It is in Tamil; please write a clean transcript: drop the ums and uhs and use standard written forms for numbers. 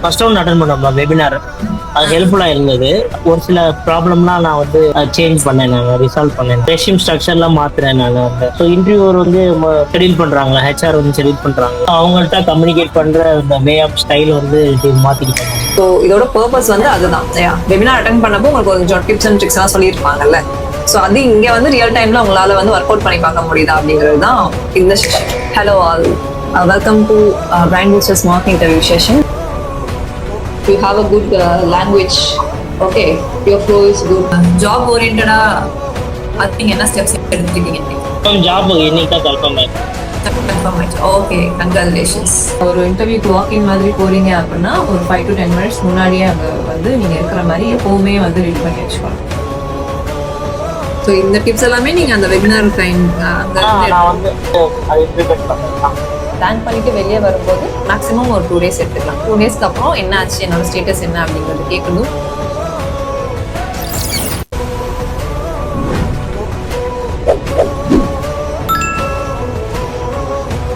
ஃபர்ஸ்ட் ரவுண்ட் அட்டன் பண்ணோம் வெபினார். அது ஹெல்ப்ஃபுல்லாக இருந்தது. ஒரு சில ப்ராப்ளம்லாம் நான் வந்து சேஞ்ச் பண்ணேன், நான் ரிசால்வ் பண்ணேன். ரெஷ்யூம் ஸ்ட்ரக்சர்லாம் மாத்துறேன் நான் வந்து. ஸோ இன்டர்வியூவர் வந்து ஷெடியூல் பண்ணுறாங்களா, ஹெச்ஆர் வந்து ஷெடியூல் பண்ணுறாங்க, அவங்கள்ட்ட கம்யூனிகேட் பண்ணுற இந்த வே ஆஃப் ஸ்டைல் வந்து மாற்றிக்கிட்டாங்க. ஸோ இதோட பர்பஸ் வந்து அதுதான். வெபினார் அட்டன் பண்ணப்போ உங்களுக்கு கொஞ்சம் டிப்ஸ் அண்ட் ட்ரிக்ஸ் எல்லாம் சொல்லியிருப்பாங்கல்ல. ஸோ அது இங்கே வந்து ரியல் டைம்ல உங்களால வந்து ஒர்க் அவுட் பண்ணி பார்க்க முடியுதா அப்படிங்கிறது தான் இந்த session. Hello all, welcome to brand boosters marketing interview session. You have a good language. Okay, your flow is good. Job oriented I think என்ன ஸ்டெப்ஸ் எடுத்துட்டீங்க? ஜாப் இன்னைக்கு தான் கன்ஃபார்ம் ஆயிடுச்சு. Okay, congratulations. ஒரு இன்டர்வியூக்கு வாக்கிங் மாதிரி போறீங்க அப்படின்னா ஒரு 5 to 10 minutes முன்னாடியே அங்கே வந்து நீங்கள் இருக்கிற மாதிரி எப்போவுமே வந்து ரெடி பண்ணி வச்சுக்கணும். ஸோ இந்த டிப்ஸ் எல்லாமே நீங்கள் அந்த வெபினார் டைம் பிளான் பண்ணிட்டு வெளியே வரும்போது மேக்ஸிமம் ஒரு 2 days எடுத்துக்கலாம். 2 daysக்கு அப்புறம் என்ன ஆச்சு, என்னோட ஸ்டேட்டஸ் என்ன அப்படிங்கிறது கேட்கணும்.